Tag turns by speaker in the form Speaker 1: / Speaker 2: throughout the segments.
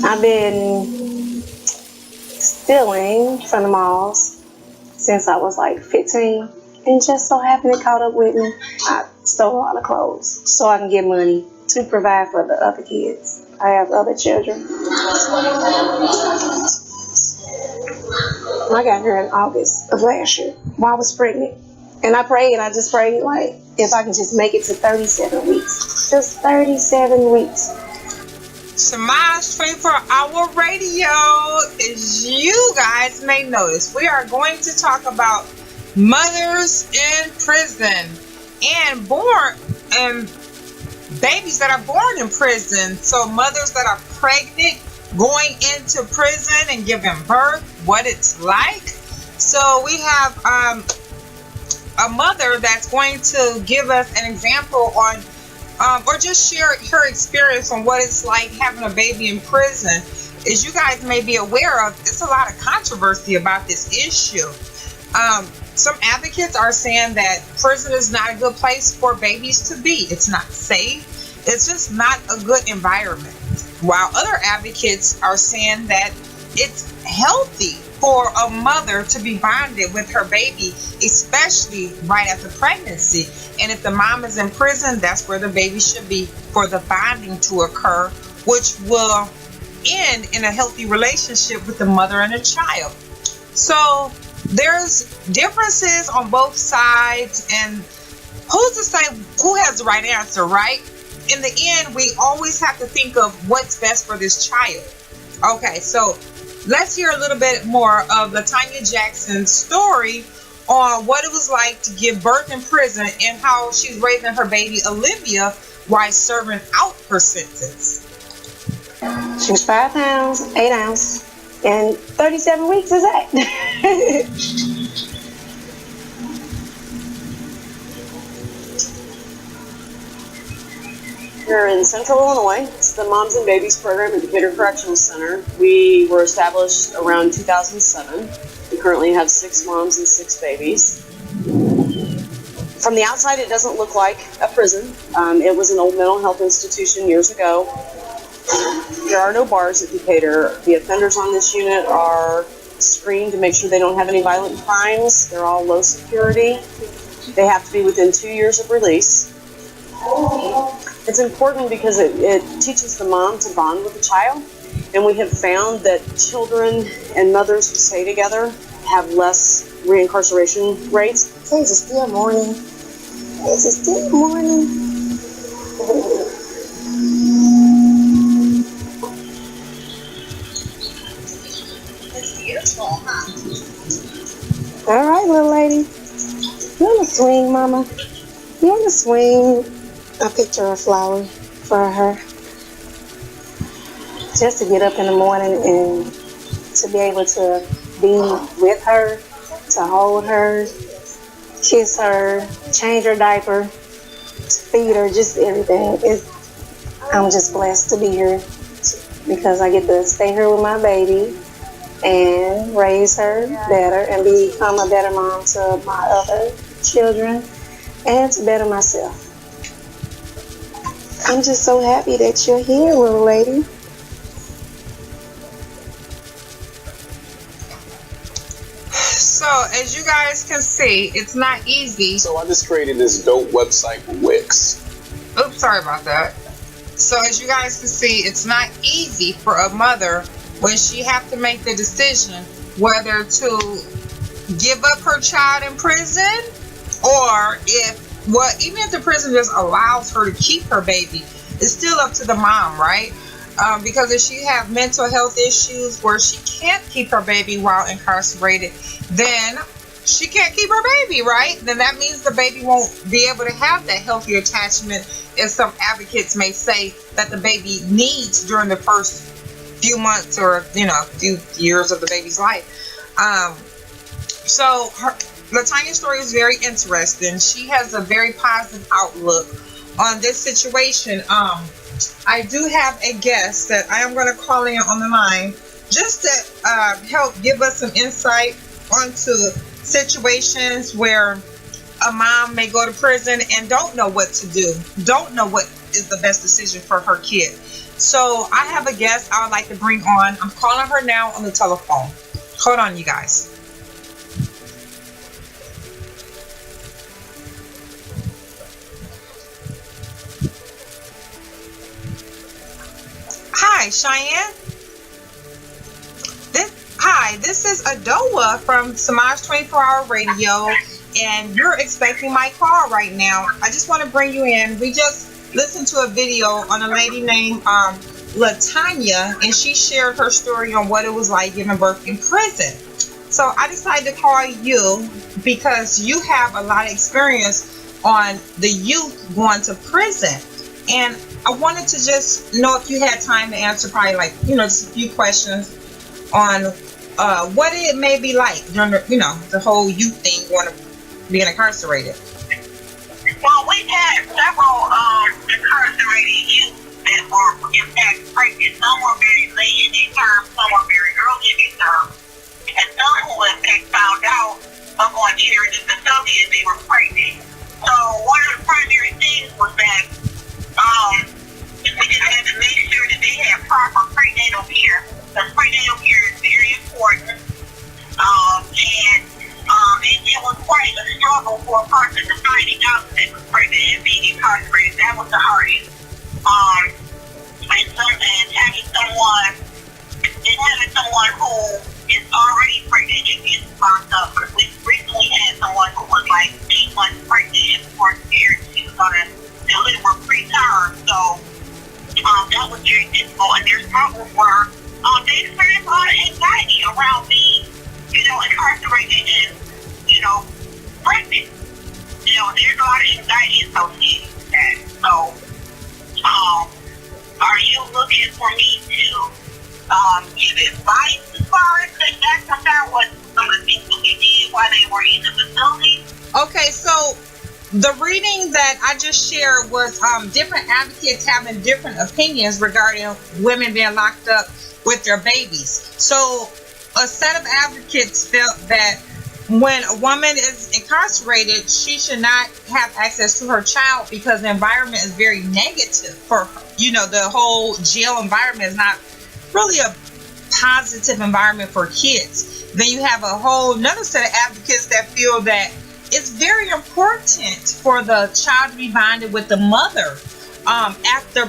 Speaker 1: I've been stealing from the malls since I was like 15, and just so happened it caught up with me. I stole a lot of clothes so I can get money to provide for the other kids. I have other children. I got her in August of last year while I was pregnant. And I just prayed, like, if I can just make it to 37 weeks. Just 37 weeks.
Speaker 2: Shamash 24-hour radio. As you guys may notice, we are going to talk about mothers in prison and babies that are born in prison. So mothers that are pregnant, going into prison and giving birth, what it's like. So we have a mother that's going to give us an example on or just share her experience on what it's like having a baby in prison. As you guys may be aware of, there's a lot of controversy about this issue. Some advocates are saying that prison is not a good place for babies to be. It's not safe. It's just not a good environment. While other advocates are saying that it's healthy for a mother to be bonded with her baby, especially right after pregnancy. And if the mom is in prison, that's where the baby should be for the bonding to occur, which will end in a healthy relationship with the mother and the child. So there's differences on both sides, and who's to say who has the right answer, right? In the end, we always have to think of what's best for this child. Okay, so let's hear a little bit more of LaTanya Jackson's story on what it was like to give birth in prison and how she's raising her baby Olivia while serving out her sentence.
Speaker 1: She was 5 pounds, 8 ounces, and 37 weeks is that.
Speaker 3: We're in Central Illinois. It's the Moms and Babies program at Decatur Correctional Center. We were established around 2007. We currently have 6 moms and 6 babies. From the outside, it doesn't look like a prison. It was an old mental health institution years ago. There are no bars at Decatur. The offenders on this unit are screened to make sure they don't have any violent crimes. They're all low security. They have to be within 2 years of release. It's important because it teaches the mom to bond with the child, and we have found that children and mothers who stay together have less reincarceration rates.
Speaker 1: Is it still morning? Is it still morning?
Speaker 2: It's beautiful, huh?
Speaker 1: All right, little lady. You on the swing, mama? You on the swing? I picked her a flower for her. Just to get up in the morning and to be able to be with her, to hold her, kiss her, change her diaper, feed her, just everything. I'm just blessed to be here because I get to stay here with my baby and raise her better and become a better mom to my other children and to better myself. I'm just so happy that you're here, little lady.
Speaker 2: So, as you guys can see, it's not easy.
Speaker 4: So I just created this dope website, Wix.
Speaker 2: Oops, sorry about that. So, as you guys can see, it's not easy for a mother when she have to make the decision whether to give up her child in prison or even if the prison just allows her to keep her baby, it's still up to the mom, right? Because if she have mental health issues where she can't keep her baby while incarcerated, then she can't keep her baby, right? Then that means the baby won't be able to have that healthy attachment, as some advocates may say that the baby needs during the first few months or few years of the baby's life. So LaTanya's story is very interesting. She has a very positive outlook on this situation. I do have a guest that I am going to call in on the line just to help give us some insight onto situations where a mom may go to prison and don't know what to do, don't know what is the best decision for her kid. So I have a guest I would like to bring on. I'm calling her now on the telephone. Hold on, you guys. Hi, Cheyenne. This is Adoa from Samaj 24-Hour Radio, and you're expecting my call right now. I just want to bring you in. We just listened to a video on a lady named Latanya, and she shared her story on what it was like giving birth in prison. So I decided to call you because you have a lot of experience on the youth going to prison. And I wanted to just know if you had time to answer probably just a few questions on what it may be like during the whole youth thing going to being incarcerated.
Speaker 5: Well, we've had several incarcerated youth that were in fact pregnant. Some were very late in their term, some were very early in their term. And some who in fact found out upon entering the facility that they were pregnant. So one of the primary things was that we just had to make sure that they had proper prenatal care. The prenatal care is very important. And it was quite a struggle for a person to finding out that they was pregnant and being incarcerated. That was the hardest. And having someone who is already pregnant and gets locked up. We recently had someone who was like 8 months pregnant and before she was going to deliver preterm. So that was very difficult. And their problems were they experienced a lot of anxiety around being, incarcerated and, pregnant. There's a lot of anxiety associated with that. So, are you looking for me to give advice as far as that about what some of the things that they did while they were in the facility?
Speaker 2: Okay, so the reading that I just shared was different advocates having different opinions regarding women being locked up with their babies. So a set of advocates felt that when a woman is incarcerated, she should not have access to her child because the environment is very negative for her. The whole jail environment is not really a positive environment for kids. Then you have a whole another set of advocates that feel that it's very important for the child to be bonded with the mother after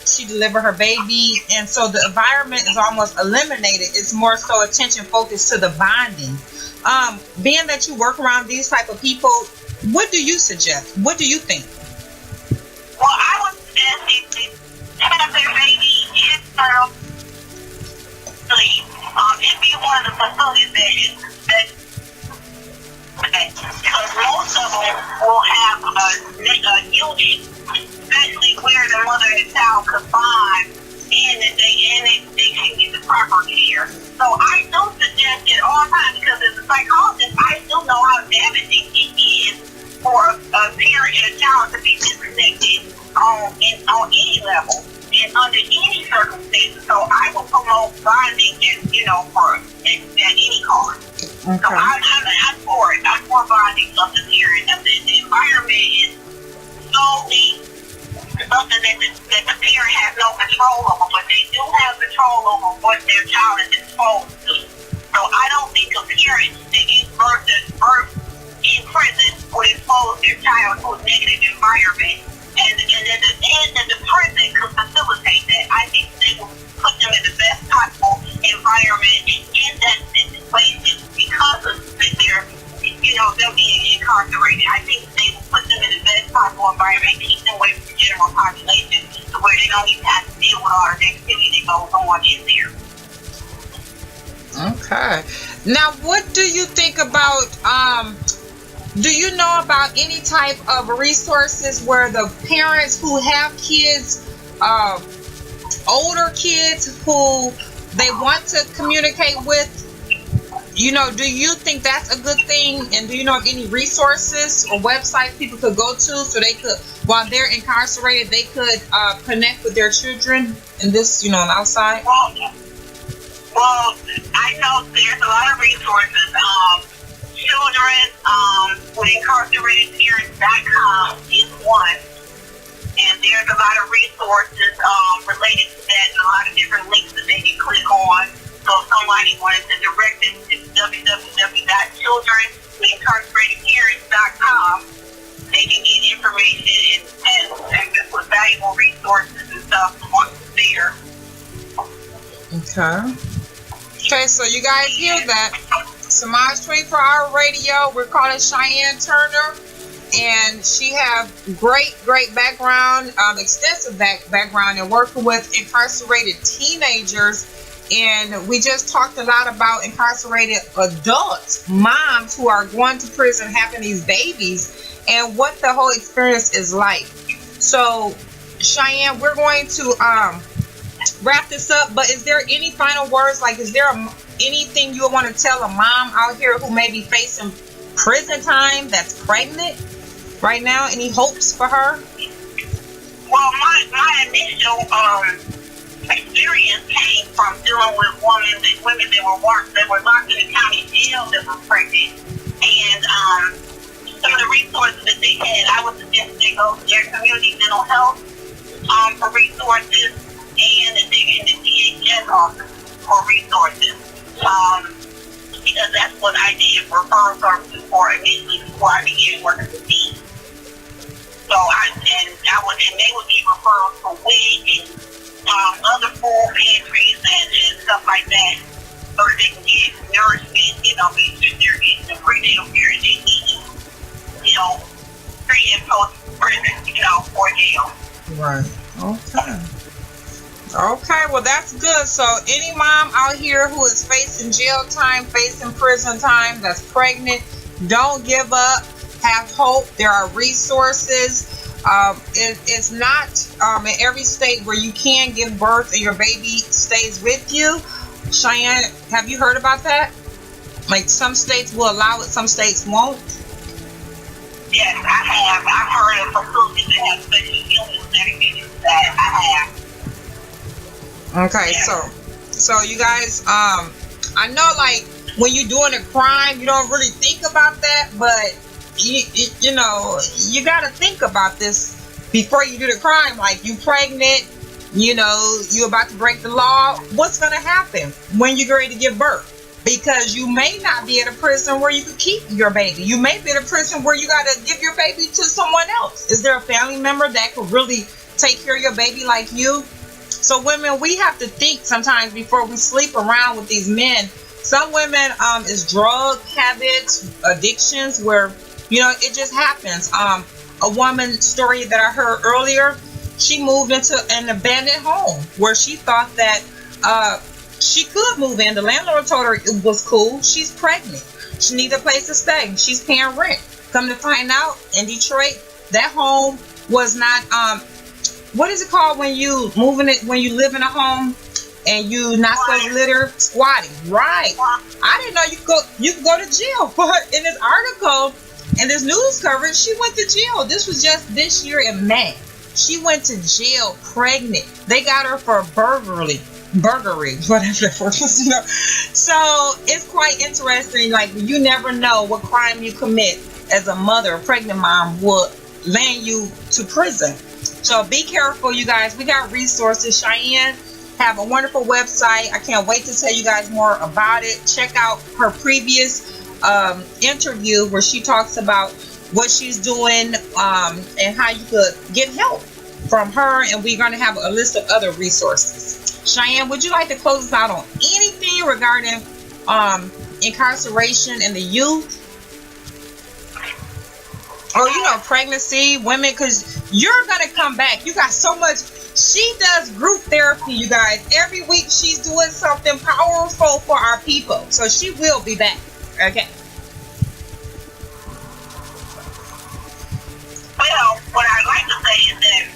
Speaker 2: she delivered her baby, and so the environment is almost eliminated. It's more so attention focused to the bonding. Being that you work around these type of people, what do you suggest? What do you think?
Speaker 5: Well, I would suggest if they have their baby in it'd be one of the facilities because most of them will have a unit, especially where the mother and child could bond, and they can get the proper care. So I do suggest it all the time because as a psychologist, I do know how damaging it is for a parent and a child to be disconnected on any level and under any circumstances. So I will promote bonding at any cost. Okay. So I'm for it. I'm for bonding of the parent. The environment is solely something that the parent has no control over, but they do have control over what their child is exposed to. So I don't think a parent that gives birth in prison would expose their child to a negative environment. And the prison could facilitate that. I think they will put them in the best possible environment in that situation because of them being incarcerated. I think they will put them in the best possible environment, keep them away from the general population to where they don't even have to deal with all the negativity that goes on in there.
Speaker 2: Okay. Now, what do you think about do you know about any type of resources where the parents who have kids, older kids who they want to communicate with, do you think that's a good thing? And do you know of any resources or websites people could go to so they could, while they're incarcerated, they could connect with their children and this, outside?
Speaker 5: Well, I know there's a lot of resources. Children with incarceratedparents.com is one, and there's a lot of resources wanted to direct them to www.childrenincarceratedparents.com. They can get information and access with valuable resources and stuff once there.
Speaker 2: Okay. Okay, so you guys hear that. Samaj 24-hour radio. We're calling Cheyenne Turner. And she have great background, extensive background in working with incarcerated teenagers. And we just talked a lot about incarcerated adults, moms who are going to prison, having these babies, and what the whole experience is like. So, Cheyenne, we're going to wrap this up, but is there any final words? Like, is there anything you want to tell a mom out here who may be facing prison time that's pregnant right now? Any hopes for her?
Speaker 5: Well, my initial experience came from dealing with women that were locked in the county jail that were pregnant, and some of the resources that they had, I would suggest they go to their community mental health for resources, and in the DHS office for resources, because that's what I did for her before initially before I began working with me. So and they would give referrals for WIC and other food pantries and stuff like that, so that they can get nourishment, make sure they're getting the prenatal care they need, pre and post prison, for jail.
Speaker 2: Right. Okay. Okay, well that's good. So any mom out here who is facing jail time, facing prison time, that's pregnant, don't give up. Have hope. There are resources. It's not in every state where you can give birth and your baby stays with you. Cheyenne, have you heard about that? Like some states will allow it, some states won't.
Speaker 5: Yes, I have. I've heard of facilities that have special healings dedicated to that. I have.
Speaker 2: Okay, yeah. So you guys, I know like when you're doing a crime, you don't really think about that, but you know, you got to think about this before you do the crime. Like, you pregnant, you about to break the law. What's going to happen when you're ready to give birth? Because you may not be at a prison where you could keep your baby. You may be at a prison where you got to give your baby to someone else. Is there a family member that could really take care of your baby like you? So women, we have to think sometimes before we sleep around with these men. Some women is drug habits, addictions, where it just happens. A woman story that I heard earlier, she moved into an abandoned home where she thought that she could move in. The landlord told her it was cool. She's pregnant. She needs a place to stay. She's paying rent. Come to find out, in Detroit, that home was not, what is it called when you when you live in a home and you not supposed to litter? Squatting. Right. I didn't know you could go to jail for her. In this article, in this news coverage, she went to jail. This was just this year in May. She went to jail pregnant. They got her for burglary, whatever that word is, So it's quite interesting. Like, you never know what crime you commit as a mother. A pregnant mom will land you to prison. So be careful, you guys. We got resources. Cheyenne have a wonderful website. I can't wait to tell you guys more about it. Check out her previous interview where she talks about what she's doing and how you could get help from her, and we're going to have a list of other resources. Cheyenne, would you like to close us out on anything regarding incarceration and the youth, or pregnancy, women? Because you're going to come back. You got so much. She does group therapy, you guys. Every week she's doing something powerful for our people, so she will be back. Okay.
Speaker 5: Well, what I'd like to say is that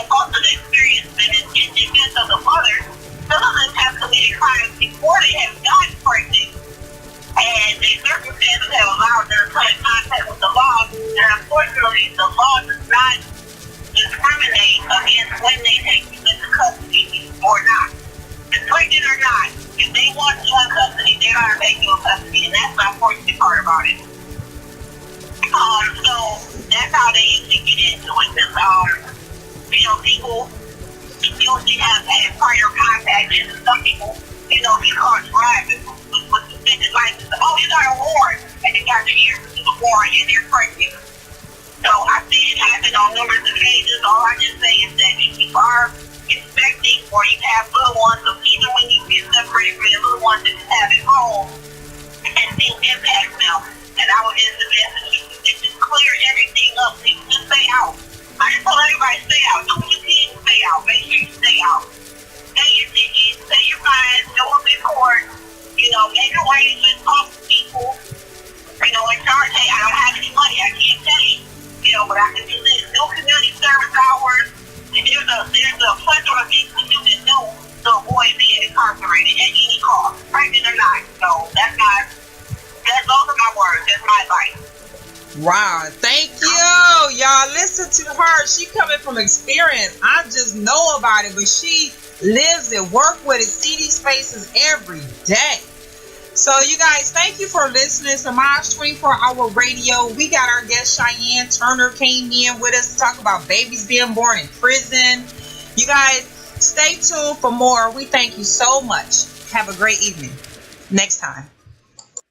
Speaker 5: also the experience in defense of the mother, some of them have committed crimes before they have gotten pregnant, and the circumstances have allowed them to come in contact with the law. And unfortunately, the law does not discriminate against when they take you into custody or not. If pregnant or not, if they want you in custody, they're going to take you in custody, and that's the unfortunate part about it. So that's how they usually get into it. Because, people usually have had prior contact, and some people He's caught driving with suspended license. Oh, you got a warrant, and they got your ear to the warrant, and they're pregnant. So I see it happen on numerous occasions. All I can say is that if you are expecting or you have little ones, or even when you get separated from the little ones that you have at home, and things impact them, and I would just suggest that you just clear everything up. People just stay out. I just tell everybody stay out. Do what you can, stay out. Make sure you stay out. Pay your tickets, pay your fines, go up in court. Make arrangements, talk to people. And charge, hey, I don't have any money, I can't pay. But I can do this. No community service hours. And there's a plethora of things to do to avoid being incarcerated at any cost, pregnant or not. So that's those are my words. That's my advice.
Speaker 2: Wow, thank you. Y'all listen to her. She coming from experience. I just know about it, but she lives it, work with it, see these faces every day. So you guys, thank you for listening to Mosh 24-Hour Radio. We got our guest Cheyenne Turner came in with us to talk about babies being born in prison. You guys, stay tuned for more. We thank you so much. Have a great evening. Next time.